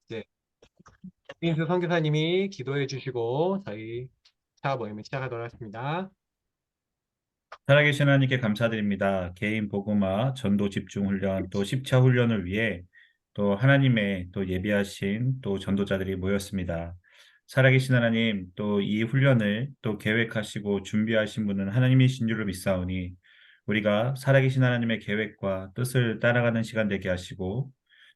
이제 민수 선교사님이 기도해 주시고 저희 차 모임을 시작하도록 하겠습니다. 살아계신 하나님께 감사드립니다. 개인 복음화, 전도 집중 훈련, 또 십차 훈련을 위해 또 하나님의 또 예비하신 또 전도자들이 모였습니다. 살아계신 하나님, 또 이 훈련을 또 계획하시고 준비하신 분은 하나님이신 줄로 믿사오니 우리가 살아계신 하나님의 계획과 뜻을 따라가는 시간 되게 하시고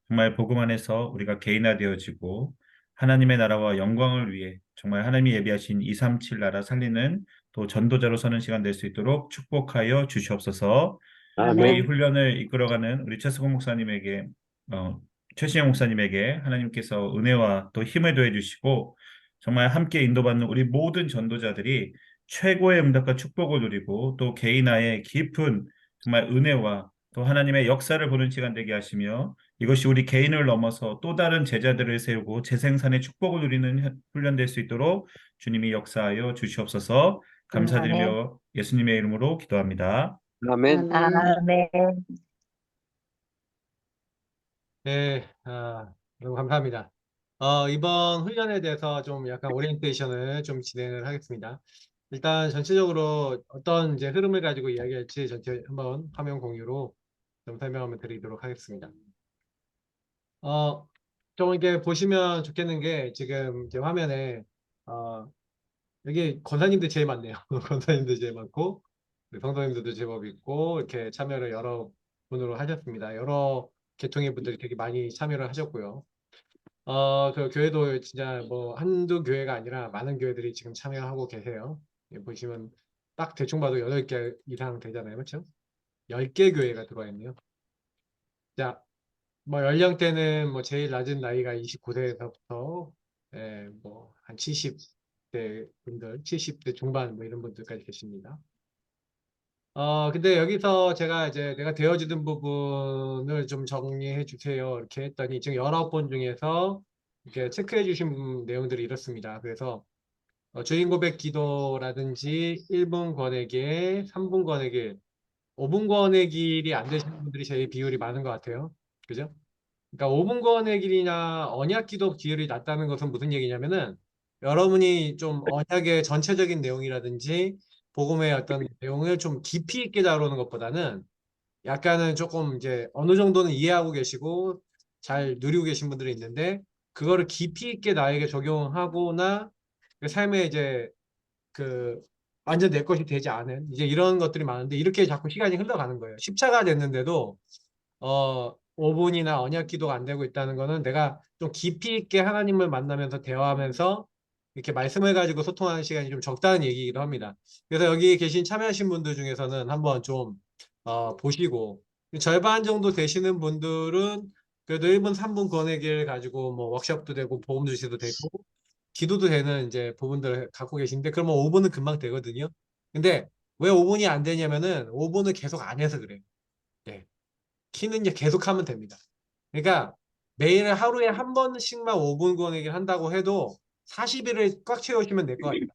정말 복음 안에서 우리가 개인화되어지고 하나님의 나라와 영광을 위해 정말 하나님이 예비하신 237 나라 살리는 또 전도자로 서는 시간 될 수 있도록 축복하여 주시옵소서. 우리 아멘. 훈련을 이끌어가는 우리 최수공 목사님에게 어, 최신영 목사님에게 하나님께서 은혜와 또 힘을 더해 주시고 정말 함께 인도받는 우리 모든 전도자들이 최고의 응답과 축복을 누리고 또 개인화의 깊은 정말 은혜와 또 하나님의 역사를 보는 시간 되게 하시며 이것이 우리 개인을 넘어서 또 다른 제자들을 세우고 재생산의 축복을 누리는 훈련 될 수 있도록 주님이 역사하여 주시옵소서. 아멘. 감사드리며 예수님의 이름으로 기도합니다. 아멘. 아멘. 네, 너무 감사합니다. 이번 훈련에 대해서 좀 약간 오리엔테이션을 좀 진행을 하겠습니다. 일단 전체적으로 어떤 이제 흐름을 가지고 이야기할지 전체 한번 화면 공유로 좀 설명을 드리도록 하겠습니다. 좀 이렇게 보시면 좋겠는 게 지금 이제 화면에 어, 여기 권사님들 제일 많네요. 권사님들 제일 많고 성도님들도 제법 있고 이렇게 참여를 여러 분으로 하셨습니다. 여러 계통의 분들이 되게 많이 참여를 하셨고요. 그 교회도 진짜 뭐 한두 교회가 아니라 많은 교회들이 지금 참여하고 계세요. 보시면 딱 대충 봐도 8개 이상 되잖아요. 그렇죠? 10개 교회가 들어와 있네요. 자, 뭐 연령대는 뭐 제일 낮은 나이가 29세에서부터 뭐 한 70대 분들, 70대 중반 뭐 이런 분들까지 계십니다. 근데 여기서 제가 이제 내가 되어주는 부분을 좀 정리해 주세요. 이렇게 했더니 지금 19번 중에서 이렇게 체크해 주신 내용들이 이렇습니다. 그래서 주인 고백 기도라든지 1분 권액에 3분 권액에 5분 권액일이 안 되시는 분들이 제일 비율이 많은 것 같아요. 그죠? 그러니까 5분 권의 길이나 언약 기도 비율이 낮다는 것은 무슨 얘기냐면은 여러분이 좀 언약의 전체적인 내용이라든지 복음의 어떤 내용을 좀 깊이 있게 다루는 것보다는 약간은 조금 이제 어느 정도는 이해하고 계시고 잘 누리고 계신 분들이 있는데 그거를 깊이 있게 나에게 적용하거나 그 삶에 이제 그 완전 내 것이 되지 않은 이제 이런 것들이 많은데 이렇게 자꾸 시간이 흘러가는 거예요. 10차가 됐는데도 5분이나 언약 기도가 안 되고 있다는 거는 내가 좀 깊이 있게 하나님을 만나면서 대화하면서 이렇게 말씀을 가지고 소통하는 시간이 좀 적다는 얘기이기도 합니다. 그래서 여기 계신 참여하신 분들 중에서는 한번 좀 보시고 절반 정도 되시는 분들은 그래도 1분, 3분 권액을 가지고 뭐 워크숍도 되고 보험 주시도 되고 기도도 되는 이제 부분들을 갖고 계신데 그러면 5분은 금방 되거든요. 근데 왜 5분이 안 되냐면은 5분을 계속 안 해서 그래요. 네. 키는 이제 계속 하면 됩니다. 그러니까 매일 하루에 한 번씩만 5분 권에게 한다고 해도 40일을 꽉 채우시면 될 것 같아요.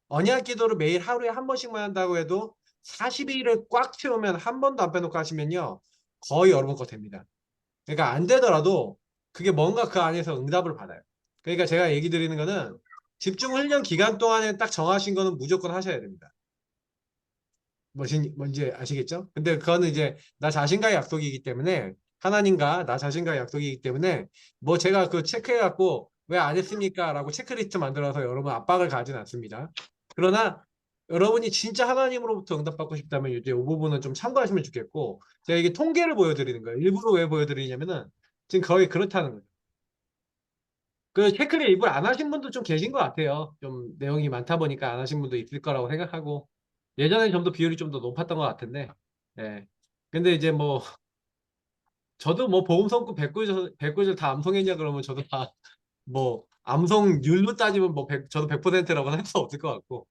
언약 기도를 매일 하루에 한 번씩만 한다고 해도 40일을 꽉 채우면 한 번도 안 빼놓고 하시면요. 거의 여러분 거 됩니다. 그러니까 안 되더라도 그게 뭔가 그 안에서 응답을 받아요. 그러니까 제가 얘기 드리는 거는 집중 훈련 기간 동안에 딱 정하신 거는 무조건 하셔야 됩니다. 뭔지 아시겠죠? 근데 그거는 이제 나 자신과의 약속이기 때문에 하나님과 나 자신과의 약속이기 때문에 뭐 제가 그 체크해갖고 왜 안 했습니까? 라고 체크리스트 만들어서 여러분 압박을 가진 않습니다. 그러나 여러분이 진짜 하나님으로부터 응답받고 싶다면 이제 이 부분은 좀 참고하시면 좋겠고 제가 이게 통계를 보여드리는 거예요. 일부러 왜 보여드리냐면은 지금 거의 그렇다는 거예요. 그 체크를 일부러 안 하신 분도 좀 계신 것 같아요. 좀 내용이 많다 보니까 안 하신 분도 있을 거라고 생각하고 예전에 좀 더 비율이 좀 더 높았던 것 같은데 예. 근데 이제 뭐 저도 뭐 보험 성구 100구절 다 암송했냐 그러면 저도 다 뭐 암송률로 따지면 뭐 저도 100%라고 할 수 없을 것 같고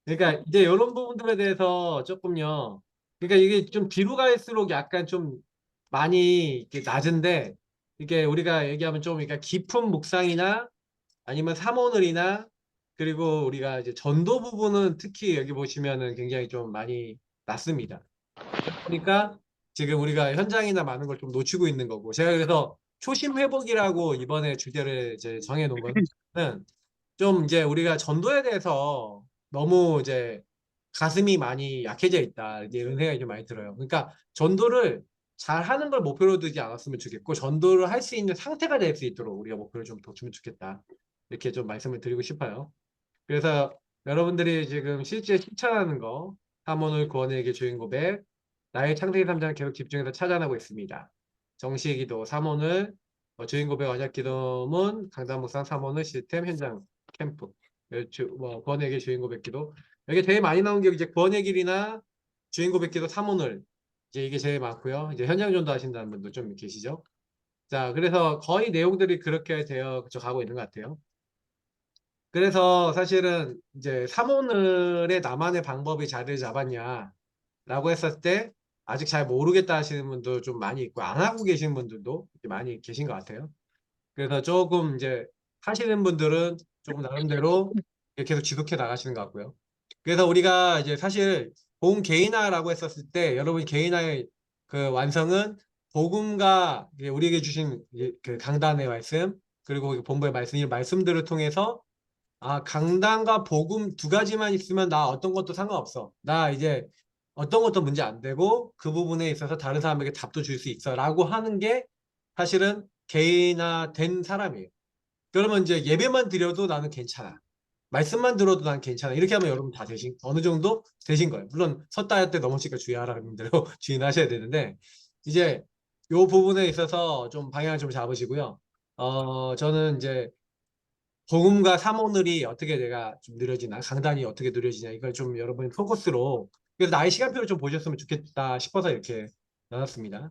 그러니까 이제 이런 부분들에 대해서 조금요 그러니까 이게 좀 뒤로 갈수록 약간 좀 많이 이렇게 낮은데 이게 우리가 얘기하면 좀 그러니까 깊은 묵상이나 아니면 사모늘이나 그리고 우리가 이제 전도 부분은 특히 여기 보시면은 굉장히 좀 많이 낮습니다. 그러니까 지금 우리가 현장이나 많은 걸 좀 놓치고 있는 거고 제가 그래서 초심 회복이라고 이번에 주제를 이제 정해놓은 거는 좀 이제 우리가 전도에 대해서 너무 이제 가슴이 많이 약해져 있다. 이제 이런 생각이 좀 많이 들어요. 그러니까 전도를 잘 하는 걸 목표로 두지 않았으면 좋겠고, 전도를 할 수 있는 상태가 될 수 있도록 우리가 목표를 좀 뒀으면 좋겠다. 이렇게 좀 말씀을 드리고 싶어요. 그래서 여러분들이 지금 실제 실천하는 거, 사모늘 구원에게 주인 고백, 나의 창세기 3장을 계속 집중해서 찾아내고 있습니다. 정시의 기도, 사모늘, 주인 고백 언약 기도문, 강단 묵상 사모늘 시스템 현장 캠프, 구원에게 주인 고백 기도. 여기 제일 많이 나온 게 이제 구원의 길이나 주인 고백 기도 사모늘, 이제 이게 제일 많고요. 이제 현장 전도 하신다는 분도 좀 계시죠. 자, 그래서 거의 내용들이 그렇게 되어 가고 있는 것 같아요. 그래서 사실은 이제 사모늘의 나만의 방법이 자리를 잡았냐라고 했을 때 아직 잘 모르겠다 하시는 분도 좀 많이 있고, 안 하고 계신 분들도 많이 계신 것 같아요. 그래서 조금 이제 하시는 분들은 조금 나름대로 계속 지속해 나가시는 것 같고요. 그래서 우리가 이제 사실 복음 개인화라고 했었을 때, 여러분 개인화의 그 완성은 복음과 우리에게 주신 그 강단의 말씀, 그리고 본부의 말씀, 이 말씀들을 통해서 강단과 복음 두 가지만 있으면 나 어떤 것도 상관없어. 나 이제 어떤 것도 문제 안 되고 그 부분에 있어서 다른 사람에게 답도 줄 수 있어. 라고 하는 게 사실은 개인화된 사람이에요. 그러면 이제 예배만 드려도 나는 괜찮아. 말씀만 들어도 난 괜찮아. 이렇게 하면 여러분 다 되신, 어느 정도 되신 거예요. 물론 섰다 할 때 넘어지니까 주의하라는 대로 주의하셔야 되는데, 이제 요 부분에 있어서 좀 방향을 좀 잡으시고요. 저는 이제 복음과 사모늘이 어떻게 내가 좀 느려지나, 강단이 어떻게 느려지냐, 이걸 좀 여러분 포커스로, 그래서 나의 시간표를 좀 보셨으면 좋겠다 싶어서 이렇게 나눴습니다.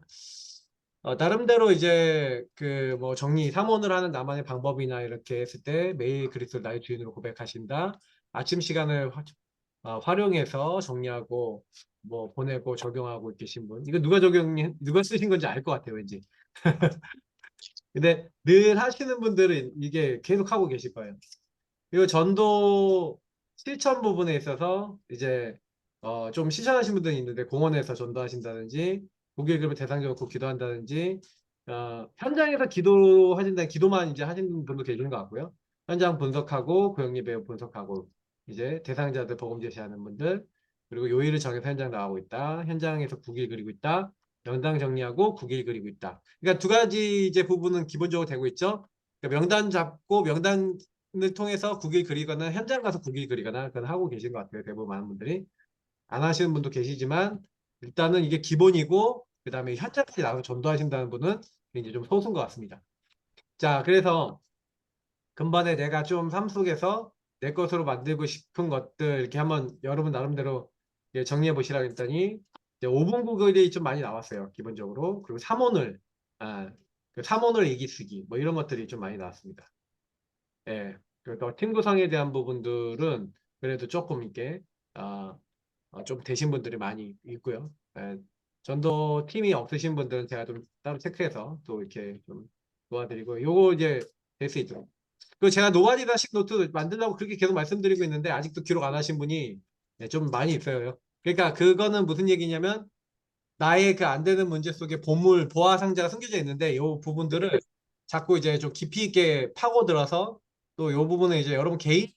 나름대로 이제 그 뭐 정리, 사모를 하는 나만의 방법이나 이렇게 했을 때 매일 그리스도 나의 주인으로 고백하신다. 아침 시간을 활용해서 정리하고 뭐 보내고 적용하고 계신 분. 이거 누가 쓰신 건지 알 것 같아요, 왠지. 근데 늘 하시는 분들은 이게 계속 하고 계실 거예요. 그리고 전도 실천 부분에 있어서 이제 좀 실천하신 분들이 있는데, 공원에서 전도하신다든지 목요일 그러면 대상적으로 꼭 기도한다든지, 현장에서 기도하신다는, 기도만 이제 하시는 분도 계시는 것 같고요. 현장 분석하고 고영리 배우 분석하고 이제 대상자들 복음 제시하는 분들, 그리고 요일을 정해서 현장 나가고 있다. 현장에서 국일 그리고 있다. 명당 정리하고 국일 그리고 있다. 그러니까 두 가지 이제 부분은 기본적으로 되고 있죠. 그러니까 명단 잡고 명단 을 통해서 국일 그리거나 현장 가서 국일 그리거나 그건 하고 계신 것 같아요. 대부분 많은 분들이. 안 하시는 분도 계시지만 일단은 이게 기본이고, 그 다음에 현장까지 나가서 전도하신다는 분은 이제 좀 소수인 것 같습니다. 자, 그래서 근반에 내가 좀 삶 속에서 내 것으로 만들고 싶은 것들 이렇게 한번 여러분 나름대로 정리해 보시라고 했더니, 이제 5분 구글이 좀 많이 나왔어요. 기본적으로. 그리고 3오늘, 그 3오늘 얘기 쓰기 뭐 이런 것들이 좀 많이 나왔습니다. 예. 그래서 팀 구성에 대한 부분들은 그래도 조금 있게 좀 되신 분들이 많이 있고요. 예. 전도 팀이 없으신 분들은 제가 좀 따로 체크해서 또 이렇게 좀 도와드리고, 요거 이제 될 수 있도록. 그 제가 노바디다식 노트 만들라고 그렇게 계속 말씀드리고 있는데 아직도 기록 안 하신 분이 좀 많이 있어요. 그러니까 그거는 무슨 얘기냐면, 나의 그 안 되는 문제 속에 보물, 보화 상자가 숨겨져 있는데, 이 부분들을 자꾸 이제 좀 깊이 있게 파고들어서, 또 이 부분은 이제 여러분 개인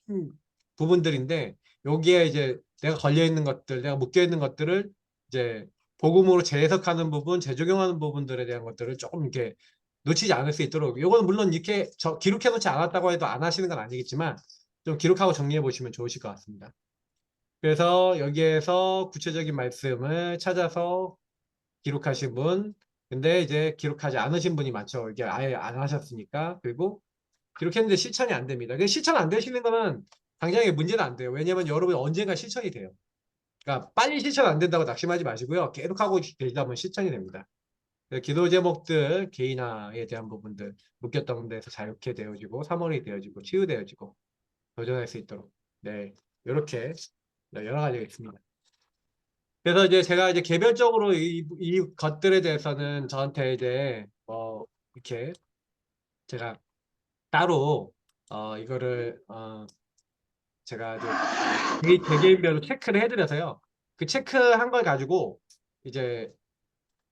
부분들인데, 여기에 이제 내가 걸려 있는 것들, 내가 묶여 있는 것들을 이제 복음으로 재해석하는 부분, 재적용하는 부분들에 대한 것들을 조금 이렇게 놓치지 않을 수 있도록, 이거는 물론 이렇게 기록해 놓지 않았다고 해도 안 하시는 건 아니겠지만, 좀 기록하고 정리해 보시면 좋으실 것 같습니다. 그래서 여기에서 구체적인 말씀을 찾아서 기록하신 분, 근데 이제 기록하지 않으신 분이 많죠. 이게 아예 안 하셨으니까. 그리고 기록했는데 실천이 안 됩니다. 실천 안 되시는 거는 당장에 문제는 안 돼요. 왜냐면 여러분 언젠가 실천이 돼요. 그러니까 빨리 실천 안 된다고 낙심하지 마시고요. 계속하고 계시다 보면 실천이 됩니다. 기도 제목들, 개인화에 대한 부분들, 묶였던 데서 자유케 되어지고, 사mol이 되어지고, 치유되어지고, 도전할 수 있도록. 네. 이렇게 여러 가지가 있습니다. 그래서 이제 제가 이제 개별적으로 이 것들에 대해서는 저한테 이제 이렇게 제가 따로 이거를 제가 이제 개개인별로 체크를 해드려서요. 그 체크한 걸 가지고 이제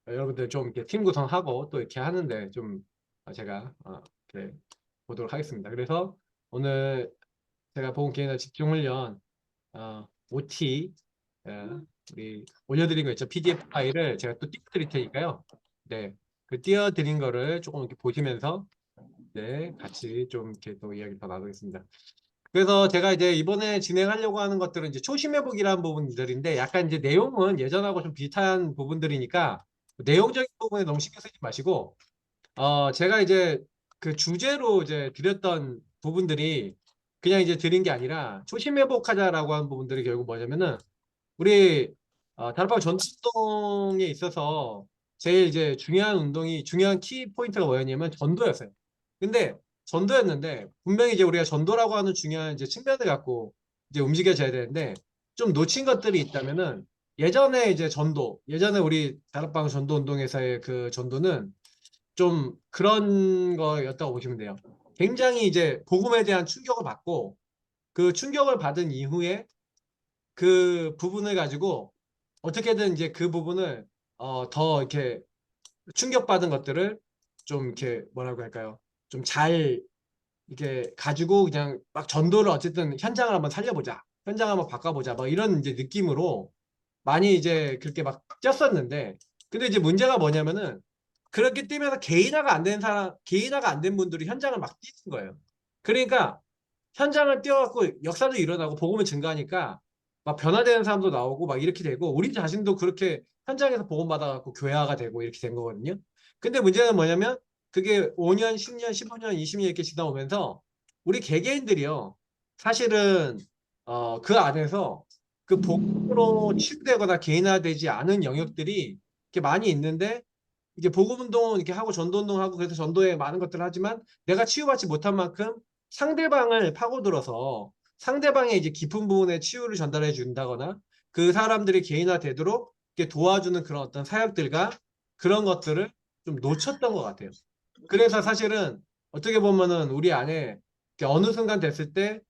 여러분들 좀 이렇게 팀 구성하고 또 이렇게 하는데 좀 제가 그래, 보도록 하겠습니다. 그래서 오늘 제가 보험 개인화 집중 훈련 OT 우리 올려드린 거 있죠. PDF 파일을 제가 또 띄워드릴 테니까요. 네, 그 띄워드린 거를 조금 이렇게 보시면서 네, 같이 좀 이렇게 또 이야기 더 나누겠습니다. 그래서 제가 이제 이번에 진행하려고 하는 것들은 이제 초심 회복이라는 부분들인데 약간 이제 내용은 예전하고 좀 비슷한 부분들이니까 내용적인 부분에 너무 신경 쓰지 마시고 제가 이제 그 주제로 이제 드렸던 부분들이 그냥 이제 드린 게 아니라 초심 회복하자라고 하는 부분들이 결국 뭐냐면은 우리 다락방 전투동에 있어서 제일 이제 중요한 키 포인트가 뭐였냐면 전도였어요. 근데 전도였는데 분명히 이제 우리가 전도라고 하는 중요한 이제 측면을 갖고 이제 움직여져야 되는데 좀 놓친 것들이 있다면은 예전에 이제 예전에 우리 다락방 전도 운동에서의 그 전도는 좀 그런 거였다고 보시면 돼요. 굉장히 이제 복음에 대한 충격을 받고 그 충격을 받은 이후에 그 부분을 가지고 어떻게든 이제 그 부분을 더 이렇게 충격받은 것들을 좀 이렇게 뭐라고 할까요? 좀 잘 이렇게 가지고 그냥 막 전도를 어쨌든 현장을 한번 살려보자. 현장을 한번 바꿔보자. 막 이런 이제 느낌으로 많이 이제 그렇게 막 뛰었었는데 근데 이제 문제가 뭐냐면은 그렇게 뛰면서 개인화가 안 된 개인화가 안 된 분들이 현장을 막 뛰는 거예요. 그러니까 현장을 뛰어갖고 역사도 일어나고 복음이 증가하니까 막 변화되는 사람도 나오고 막 이렇게 되고 우리 자신도 그렇게 현장에서 복음 받아갖고 교회화가 되고 이렇게 된 거거든요. 근데 문제는 뭐냐면 그게 5년, 10년, 15년, 20년 이렇게 지나오면서 우리 개개인들이요. 사실은 그 안에서 그 복음으로 치유되거나 개인화되지 않은 영역들이 이렇게 많이 있는데 이게 복음 운동은 이렇게 하고 전도 운동하고 그래서 전도에 많은 것들을 하지만 내가 치유받지 못한 만큼 상대방을 파고들어서 상대방의 이제 깊은 부분에 치유를 전달해 준다거나 그 사람들이 개인화되도록 이렇게 도와주는 그런 어떤 사역들과 그런 것들을 좀 놓쳤던 것 같아요. 그래서 사실은 어떻게 보면은 우리 안에 이렇게 어느 순간 됐을 때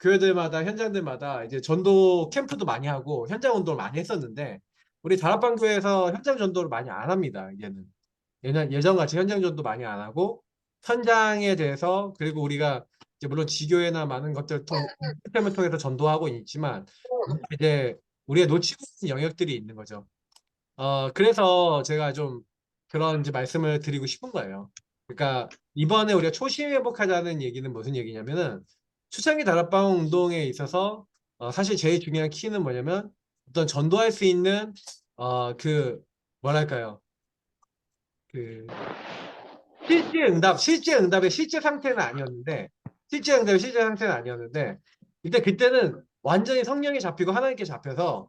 교회들마다 현장들마다 이제 전도 캠프도 많이 하고 현장 운동을 많이 했었는데 우리 다락방 교회에서 현장 전도를 많이 안 합니다. 이제는 예전같이 현장 전도 많이 안 하고 현장에 대해서 그리고 우리가 이제 물론 지교회나 많은 것들 시스템을 통해서 전도하고 있지만 이제 우리가 놓치고 있는 영역들이 있는 거죠. 그래서 제가 좀 그런 이제 말씀을 드리고 싶은 거예요. 그러니까 이번에 우리가 초심 회복하자는 얘기는 무슨 얘기냐면은 초창기 다락방 운동에 있어서 사실 제일 중요한 키는 뭐냐면 어떤 전도할 수 있는 그 뭐랄까요? 그 실제 응답의 실제 상태는 아니었는데 실제 상태는 아니었는데 그때는 완전히 성령이 잡히고 하나님께 잡혀서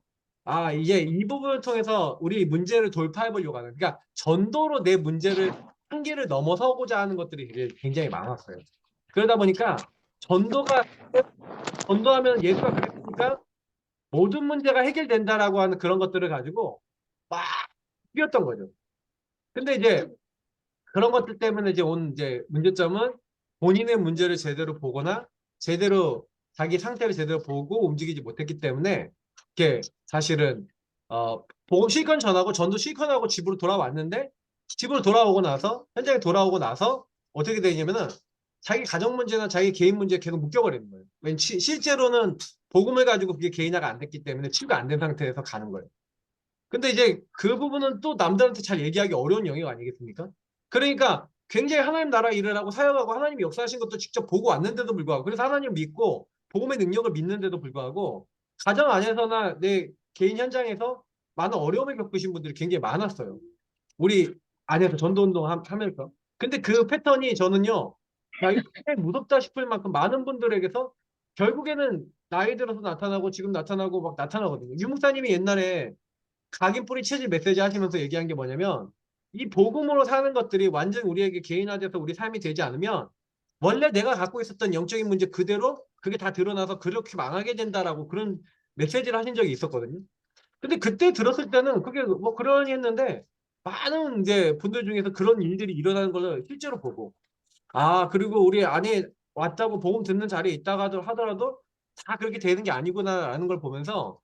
이제 이 부분을 통해서 우리 문제를 돌파해 보려고 하는 그러니까 전도로 내 문제를 한계를 넘어서고자 하는 것들이 굉장히 많았어요. 그러다 보니까 전도가 전도하면 예수가 그랬으니까 모든 문제가 해결된다라고 하는 그런 것들을 가지고 막 뛰었던 거죠. 근데 이제 그런 것들 때문에 이제 온 이제 문제점은 본인의 문제를 제대로 보거나 제대로 자기 상태를 제대로 보고 움직이지 못했기 때문에 이게 사실은 보험 실컷 전하고 전도 실컷 하고 집으로 돌아왔는데 집으로 돌아오고 나서 현장에 돌아오고 나서 어떻게 되냐면은 자기 가정 문제나 자기 개인 문제에 계속 묶여버리는 거예요. 실제로는 복음을 가지고 그게 개인화가 안 됐기 때문에 치유가 안 된 상태에서 가는 거예요. 근데 이제 그 부분은 또 남들한테 잘 얘기하기 어려운 영역 아니겠습니까? 그러니까 굉장히 하나님 나라 일을 하고 사역하고 하나님이 역사하신 것도 직접 보고 왔는데도 불구하고 그래서 하나님 믿고 복음의 능력을 믿는데도 불구하고 가정 안에서나 내 개인 현장에서 많은 어려움을 겪으신 분들이 굉장히 많았어요. 우리 안에서 전도운동 하면서. 근데 그 패턴이 저는요, 야, 이거 굉장히 무섭다 싶을 만큼 많은 분들에게서 결국에는 나이 들어서 나타나고 지금 나타나고 막 나타나거든요. 유목사님이 옛날에 각인 뿌리 체질 메시지 하시면서 얘기한 게 뭐냐면 이 복음으로 사는 것들이 완전 우리에게 개인화돼서 우리 삶이 되지 않으면 원래 내가 갖고 있었던 영적인 문제 그대로 그게 다 드러나서 그렇게 망하게 된다라고 그런 메시지를 하신 적이 있었거든요. 근데 그때 들었을 때는 그게 뭐 그러니 했는데 많은 이제 분들 중에서 그런 일들이 일어나는 걸 실제로 보고 그리고 우리 안에 왔다고 복음 듣는 자리에 있다가 하더라도 다 그렇게 되는 게 아니구나라는 걸 보면서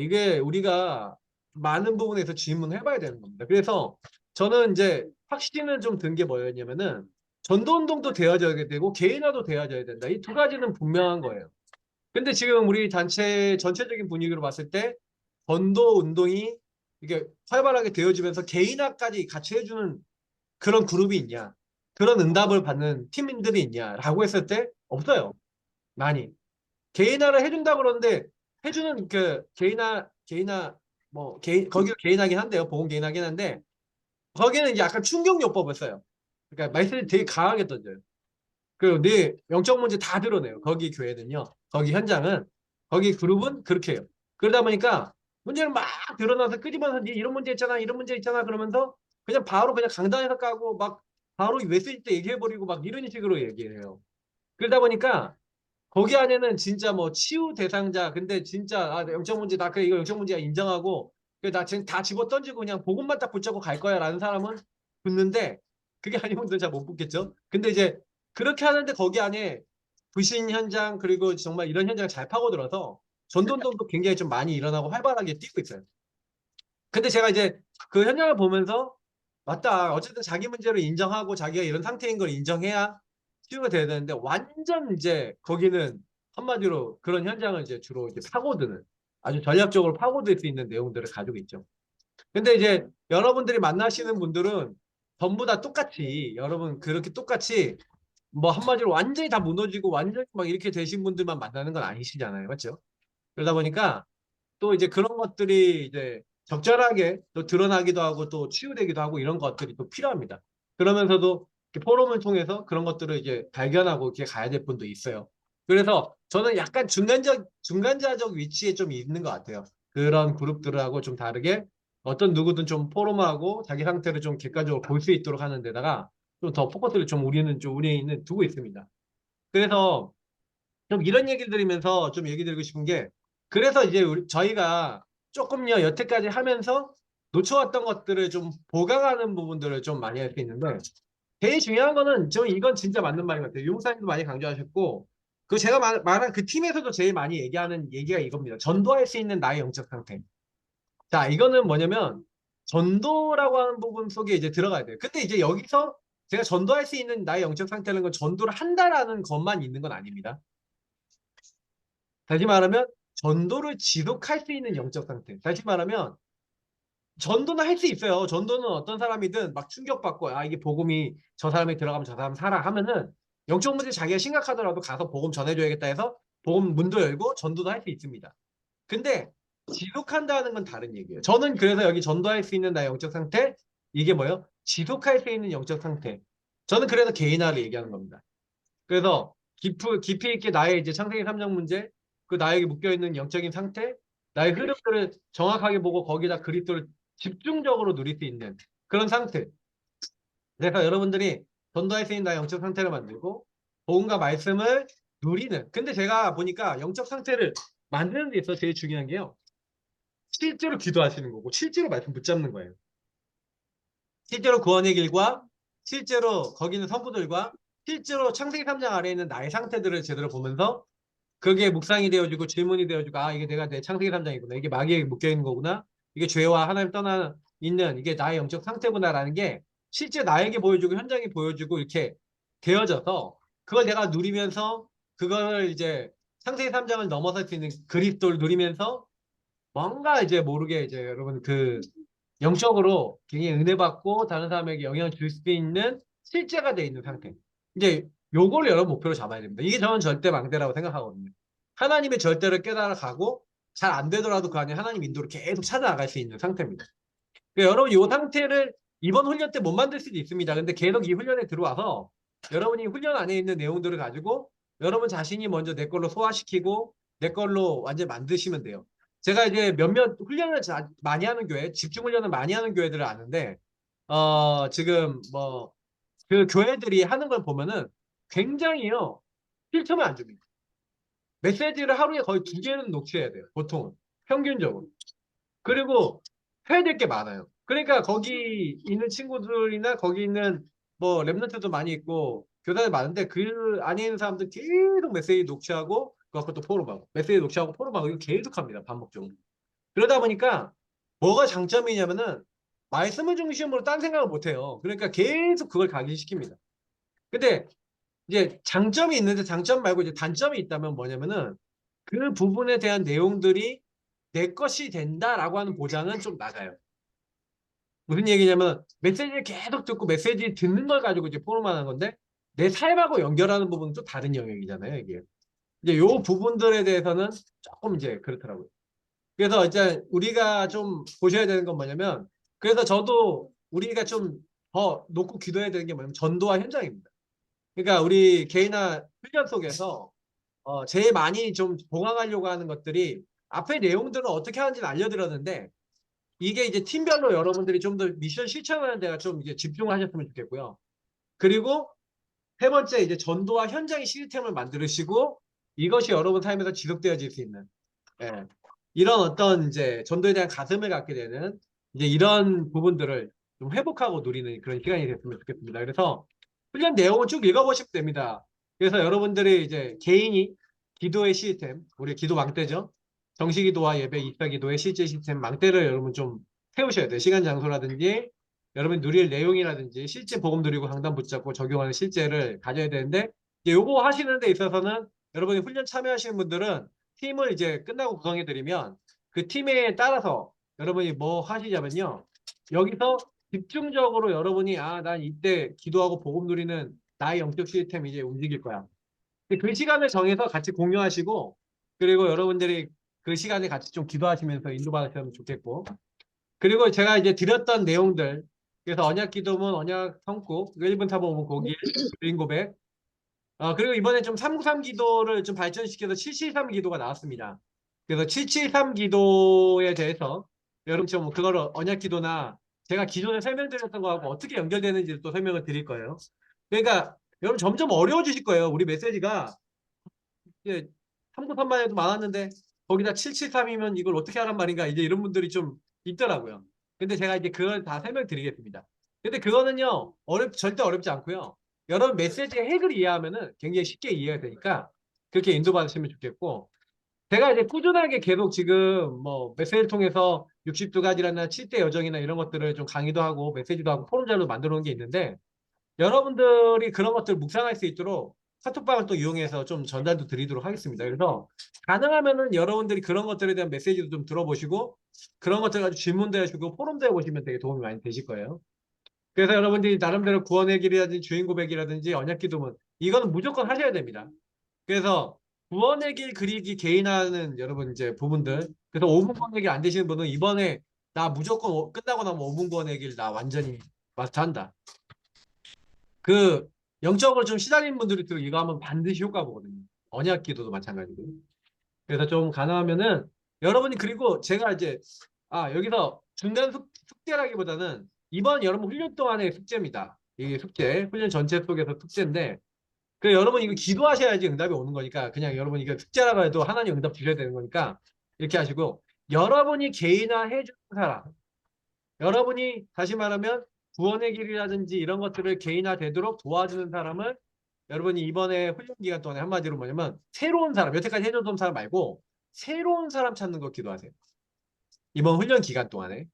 이게 우리가 많은 부분에서 질문을 해봐야 되는 겁니다. 그래서 저는 이제 확신을 좀 든 게 뭐였냐면은 전도운동도 되어져야 되고 개인화도 되어져야 된다. 이 두 가지는 분명한 거예요. 근데 지금 우리 단체 전체적인 분위기로 봤을 때 전도 운동이 이게 활발하게 되어지면서 개인화까지 같이 해주는 그런 그룹이 있냐? 그런 응답을 받는 팀들이 있냐라고 했을 때 없어요. 많이. 개인화를 해준다 그러는데 해주는 그 개인화 뭐 개인 거기도 개인하긴 한데요. 보험 개인하긴 한데 거기는 이제 약간 충격요법을 써요. 그러니까 메시지 되게 강하게 던져요. 그리고 네 영적 문제 다 드러내요. 거기 교회는요. 거기 현장은 거기 그룹은 그렇게 해요. 그러다 보니까 문제를 막 드러나서 끄집어서 네 이런 문제 있잖아, 이런 문제 있잖아 그러면서 그냥 바로 그냥 강단에서 까고 막 바로 메시지 때 얘기해버리고 막 이런 식으로 얘기해요. 그러다 보니까 거기 안에는 진짜 뭐 치유 대상자 근데 진짜 아 영적 문제 나 그래 이거 영적 문제야 인정하고 그래 나 지금 다 집어 던지고 그냥 복음만 딱 붙잡고 갈 거야라는 사람은 붙는데 그게 아니면 잘 못 붙겠죠. 근데 이제 그렇게 하는데 거기 안에 불신 현장 그리고 정말 이런 현장을 잘 파고들어서 전도운동도 굉장히 좀 많이 일어나고 활발하게 뛰고 있어요. 근데 제가 이제 그 현장을 보면서 맞다. 어쨌든 자기 문제를 인정하고 자기가 이런 상태인 걸 인정해야 치유가 돼야 되는데 완전 이제 거기는 한마디로 그런 현장을 이제 주로 이제 파고드는 아주 전략적으로 파고들 수 있는 내용들을 가지고 있죠. 근데 이제 여러분들이 만나시는 분들은 전부 다 똑같이 여러분 그렇게 똑같이 뭐 한마디로 완전히 다 무너지고 완전히 막 이렇게 되신 분들만 만나는 건 아니시잖아요. 맞죠? 그러다 보니까 또 이제 그런 것들이 이제 적절하게 또 드러나기도 하고 또 치유되기도 하고 이런 것들이 또 필요합니다. 그러면서도 이렇게 포럼을 통해서 그런 것들을 이제 발견하고 이렇게 가야 될 분도 있어요. 그래서 저는 약간 중간자적 위치에 좀 있는 것 같아요. 그런 그룹들하고 좀 다르게 어떤 누구든 좀 포럼하고 자기 상태를 좀 객관적으로 볼 수 있도록 하는 데다가 좀 더 포커스를 좀 우리는 두고 있습니다. 그래서 좀 이런 얘기를 드리면서 좀 얘기 드리고 싶은 게 그래서 이제 저희가 조금요 여태까지 하면서 놓쳐왔던 것들을 좀 보강하는 부분들을 좀 많이 할 수 있는데 제일 중요한 거는 저 이건 진짜 맞는 말인 것 같아요. 용사님도 많이 강조하셨고 그 제가 말한 그 팀에서도 제일 많이 얘기하는 얘기가 이겁니다. 전도할 수 있는 나의 영적 상태. 자 이거는 뭐냐면 전도라고 하는 부분 속에 이제 들어가야 돼요. 근데 이제 여기서 제가 전도할 수 있는 나의 영적 상태라는 건 전도를 한다라는 것만 있는 건 아닙니다. 다시 말하면 전도를 지속할 수 있는 영적 상태. 다시 말하면 전도는 할 수 있어요. 전도는 어떤 사람이든 막 충격받고 아 이게 복음이 저 사람이 들어가면 저 사람 살아 하면은 영적 문제 자기가 심각하더라도 가서 복음 전해줘야겠다 해서 복음 문도 열고 전도도 할 수 있습니다. 근데 지속한다는 건 다른 얘기예요. 저는 그래서 여기 전도할 수 있는 나의 영적 상태 이게 뭐예요? 지속할 수 있는 영적 상태. 저는 그래서 개인화를 얘기하는 겁니다. 그래서 깊이 있게 나의 이제 창세기 3장 문제, 그 나에게 묶여 있는 영적인 상태, 나의 흐름들을 정확하게 보고 거기다 그리스도를 집중적으로 누릴 수 있는 그런 상태. 그래서 여러분들이 전도할 수 있는 나의 영적 상태를 만들고 복음과 말씀을 누리는. 근데 제가 보니까 영적 상태를 만드는 데 있어서 제일 중요한 게요. 실제로 기도하시는 거고 실제로 말씀 붙잡는 거예요. 실제로 구원의 길과 실제로 거기 있는 성부들과 실제로 창세기 3장 아래에 있는 나의 상태들을 제대로 보면서 그게 묵상이 되어지고 질문이 되어지고 아 이게 내가 내 창세기 3장이구나 이게 마귀에게 묶여있는 거구나 이게 죄와 하나님 떠나 있는 이게 나의 영적 상태구나라는 게 실제 나에게 보여주고 현장에 보여주고 이렇게 되어져서 그걸 내가 누리면서 그걸 이제 창세기 3장을 넘어설 수 있는 그리스도를 누리면서 뭔가 이제 모르게 이제 여러분 그 영적으로 굉장히 은혜 받고 다른 사람에게 영향을 줄 수 있는 실제가 돼 있는 상태. 이제 요걸 여러분 목표로 잡아야 됩니다. 이게 저는 절대 망대라고 생각하거든요. 하나님의 절대를 깨달아가고 잘 안 되더라도 그 안에 하나님 인도를 계속 찾아나갈 수 있는 상태입니다. 그러니까 여러분 이 상태를 이번 훈련 때 못 만들 수도 있습니다. 근데 계속 이 훈련에 들어와서 여러분이 훈련 안에 있는 내용들을 가지고 여러분 자신이 먼저 내 걸로 소화시키고 내 걸로 완전 만드시면 돼요. 제가 이제 몇몇 훈련을 많이 하는 교회, 집중 훈련을 많이 하는 교회들을 아는데 지금 뭐 그 교회들이 하는 걸 보면은 굉장히요 필터를 안 줍니다. 메시지를 하루에 거의 2개는 녹취해야 돼요. 보통은 평균적으로. 그리고 해야 될 게 많아요. 그러니까 거기 있는 친구들이나 거기 있는 뭐 랩런트도 많이 있고 교사들 많은데 그 안에 있는 사람들 계속 메시지 녹취하고 그것도 포럼하고 메시지 녹취하고 포럼하고 이거 계속 합니다. 반복적으로. 그러다 보니까 뭐가 장점이냐면은 말씀을 중심으로 딴 생각을 못 해요. 그러니까 계속 그걸 각인시킵니다. 근데 이제 장점이 있는데 장점 말고 이제 단점이 있다면 뭐냐면은 그 부분에 대한 내용들이 내 것이 된다라고 하는 보장은 좀 낮아요. 무슨 얘기냐면 메시지를 계속 듣고 메시지 듣는 걸 가지고 이제 포럼하는 건데 내 삶하고 연결하는 부분은 또 다른 영역이잖아요, 이게. 이제 요 부분들에 대해서는 조금 이제 그렇더라고요. 그래서 이제 우리가 좀 보셔야 되는 건 뭐냐면 그래서 저도 우리가 좀 더 놓고 기도해야 되는 게 뭐냐면 전도와 현장입니다. 그러니까 우리 개인화 훈련 속에서 제일 많이 좀 보강하려고 하는 것들이 앞에 내용들은 어떻게 하는지는 알려드렸는데 이게 이제 팀별로 여러분들이 좀 더 미션 실천하는 데가 좀 이제 집중하셨으면 좋겠고요. 그리고 세 번째 이제 전도와 현장의 시스템을 만드시고 이것이 여러분 삶에서 지속되어질 수 있는 예. 이런 어떤 이제 전도에 대한 가슴을 갖게 되는 이제 이런 부분들을 좀 회복하고 누리는 그런 시간이 됐으면 좋겠습니다. 그래서 훈련 내용을 쭉 읽어보시면 됩니다. 그래서 여러분들이 이제 개인이 기도의 시스템, 우리 기도 망대죠. 정시 기도와 예배, 입사 기도의 실제 시스템 망대를 여러분 좀 세우셔야 돼요. 시간 장소라든지 여러분 누릴 내용이라든지 실제 복음 누리고 강단 붙잡고 적용하는 실제를 가져야 되는데 이제 요거 하시는 데 있어서는 여러분이 훈련 참여하시는 분들은 팀을 이제 끝나고 구성해 드리면 그 팀에 따라서 여러분이 뭐 하시냐면요. 여기서 집중적으로 여러분이 난 이때 기도하고 복음 누리는 나의 영적 시스템이 이제 움직일 거야. 그 시간을 정해서 같이 공유하시고 그리고 여러분들이 그 시간에 같이 좀 기도하시면서 인도받으시면 좋겠고 그리고 제가 이제 드렸던 내용들 그래서 언약 기도문, 언약 성국, 1분 타보 5분 고길, 주인 고백 그리고 이번에 좀 393 기도를 좀 발전시켜서 773 기도가 나왔습니다. 그래서 773 기도에 대해서 여러분 좀 그거를 언약 기도나 제가 기존에 설명드렸던 거하고 어떻게 연결되는지 또 설명을 드릴 거예요. 그러니까 여러분 점점 어려워지실 거예요. 우리 메시지가 이제 393만 해도 많았는데 거기다 773이면 이걸 어떻게 하란 말인가 이제 이런 분들이 좀 있더라고요. 근데 제가 이제 그걸 다 설명드리겠습니다. 근데 그거는요 절대 어렵지 않고요. 여러분 메시지의 핵을 이해하면은 굉장히 쉽게 이해가 되니까 그렇게 인도받으시면 좋겠고 제가 이제 꾸준하게 계속 지금 뭐 메시지를 통해서 62가지라나 7대 여정이나 이런 것들을 좀 강의도 하고 메시지도 하고 포럼자료 만들어 놓은 게 있는데 여러분들이 그런 것들을 묵상할 수 있도록 카톡방을 또 이용해서 좀 전달도 드리도록 하겠습니다. 그래서 가능하면은 여러분들이 그런 것들에 대한 메시지도 좀 들어보시고 그런 것들 가지고 질문도 해주고 포럼도 해보시면 되게 도움이 많이 되실 거예요. 그래서 여러분들이 나름대로 구원의 길이라든지 주인 고백이라든지 언약 기도문 이거는 무조건 하셔야 됩니다. 그래서 구원의 길 그리기 개인화는 여러분 이제 부분들 그래서 5분 구원의 길 안 되시는 분은 이번에 나 무조건 끝나고 나면 5분 구원의 길 나 완전히 마스터한다. 그 영적으로 좀 시달리는 분들이 또 이거 하면 반드시 효과 보거든요. 언약 기도도 마찬가지고. 그래서 좀 가능하면은 여러분이 그리고 제가 이제 여기서 중간 숙제라기보다는 이번 여러분 훈련 동안의 숙제입니다. 이게 숙제, 훈련 전체 속에서 숙제인데 그 여러분 이거 기도하셔야지 응답이 오는 거니까 그냥 여러분 이거 숙제라고 해도 하나님 응답 주셔야 되는 거니까 이렇게 하시고 여러분이 개인화해 주는 사람 여러분이 다시 말하면 구원의 길이라든지 이런 것들을 개인화되도록 도와주는 사람을 여러분이 이번에 훈련 기간 동안에 한마디로 뭐냐면 새로운 사람, 여태까지 해줬던 사람 말고 새로운 사람 찾는 거 기도하세요. 이번 훈련 기간 동안에.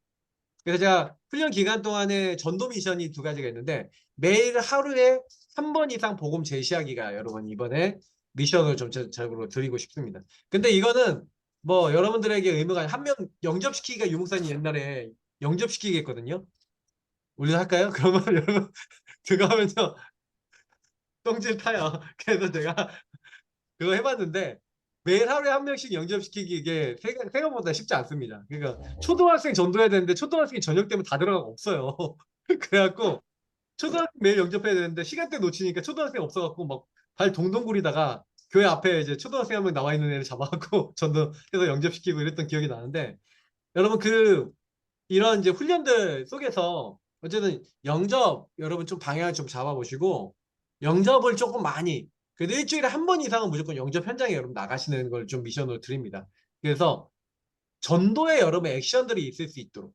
그래서 제가 훈련 기간 동안에 전도 미션이 두 가지가 있는데 매일 하루에 3번 이상 복음 제시하기가 여러분 이번에 미션을 좀 전적으로 드리고 싶습니다. 근데 이거는 뭐 여러분들에게 의무가 한 명 영접시키기가 유목사님 옛날에 영접시키겠거든요. 우리도 할까요? 그러면 여러분 그거 하면서 똥질 타요. 그래서 제가 그거 해봤는데 매일 하루에 한 명씩 영접시키기 이게 생각보다 쉽지 않습니다. 그러니까 초등학생 전도해야 되는데 초등학생이 저녁 되면 다 들어가고 없어요. 그래갖고 초등학생 매일 영접해야 되는데 시간대 놓치니까 초등학생 없어갖고 막 발 동동 구리다가 교회 앞에 이제 초등학생 한 명 나와 있는 애를 잡아갖고 전도해서 영접시키고 이랬던 기억이 나는데 여러분 이런 이제 훈련들 속에서 어쨌든 영접 여러분 좀 방향을 좀 잡아보시고 영접을 조금 많이 그래도 일주일에 한 번 이상은 무조건 영접 현장에 여러분 나가시는 걸 좀 미션으로 드립니다. 그래서 전도에 여러분 액션들이 있을 수 있도록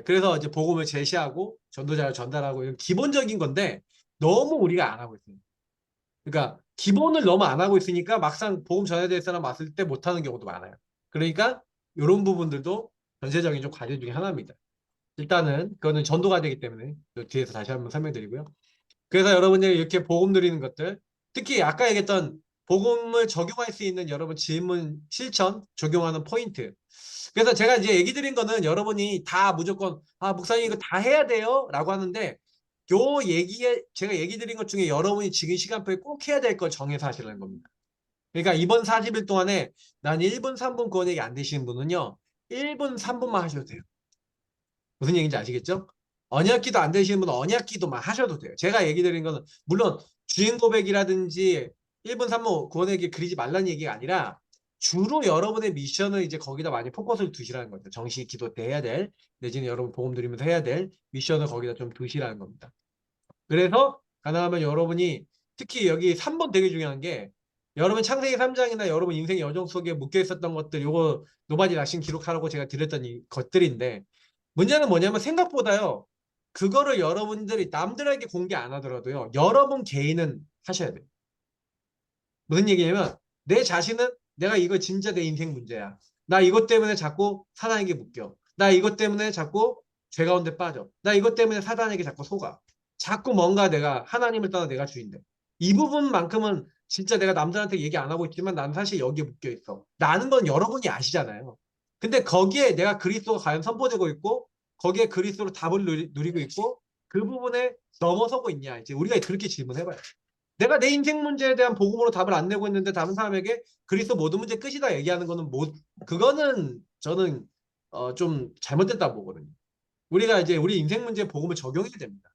그래서 이제 복음을 제시하고 전도자를 전달하고 이런 기본적인 건데 너무 우리가 안 하고 있어요. 그러니까 기본을 너무 안 하고 있으니까 막상 복음 전해야 될 사람 왔을 때 못하는 경우도 많아요. 그러니까 이런 부분들도 전체적인 좀 과제 중에 하나입니다. 일단은 그거는 전도가 되기 때문에 또 뒤에서 다시 한번 설명드리고요. 그래서 여러분들이 이렇게 복음 드리는 것들, 특히 아까 얘기했던 복음을 적용할 수 있는 여러분 질문, 실천, 적용하는 포인트. 그래서 제가 이제 얘기 드린 거는 여러분이 다 무조건 목사님 이거 다 해야 돼요 라고 하는데, 요 얘기에 제가 얘기 드린 것 중에 여러분이 지금 시간표에 꼭 해야 될 걸 정해서 하시라는 겁니다. 그러니까 이번 40일 동안에 난 1분 3분 구원 얘기 안 되시는 분은요, 1분 3분만 하셔도 돼요. 무슨 얘기인지 아시겠죠? 언약기도 안 되시는 분은 언약기도만 하셔도 돼요. 제가 얘기 드린 거는 물론 주인 고백이라든지 1분 3분 구원에게 그리지 말라는 얘기가 아니라, 주로 여러분의 미션을 이제 거기다 많이 포커스를 두시라는 거죠. 정식 기도 때 해야 될, 내지는 여러분 복음 드리면서 해야 될 미션을 거기다 좀 두시라는 겁니다. 그래서 가능하면 여러분이 특히 여기 3번 되게 중요한 게, 여러분 창세기 3장이나 여러분 인생 여정 속에 묶여 있었던 것들, 요거 노바디 락신 기록하라고 제가 드렸던 이 것들인데, 문제는 뭐냐면 생각보다요, 그거를 여러분들이 남들에게 공개 안 하더라도요, 여러분 개인은 하셔야 돼요. 무슨 얘기냐면, 내 자신은 내가 이거 진짜 내 인생 문제야. 나 이것 때문에 자꾸 사단에게 묶여. 나 이것 때문에 자꾸 죄 가운데 빠져. 나 이것 때문에 사단에게 자꾸 속아. 자꾸 뭔가 내가 하나님을 떠나 내가 주인돼. 이 부분만큼은 진짜 내가 남들한테 얘기 안 하고 있지만 난 사실 여기에 묶여 있어. 나는 건 여러분이 아시잖아요. 근데 거기에 내가 그리스도가 과연 선포되고 있고, 거기에 그리스도로 답을 누리고 있고, 그 부분에 넘어서고 있냐. 이제 우리가 그렇게 질문해봐요. 내가 내 인생 문제에 대한 복음으로 답을 안 내고 있는데 다른 사람에게 그리스도 모든 문제 끝이다 얘기하는 거는 그거는 저는 좀 잘못됐다고 보거든요. 우리가 이제 우리 인생 문제에 복음을 적용해야 됩니다.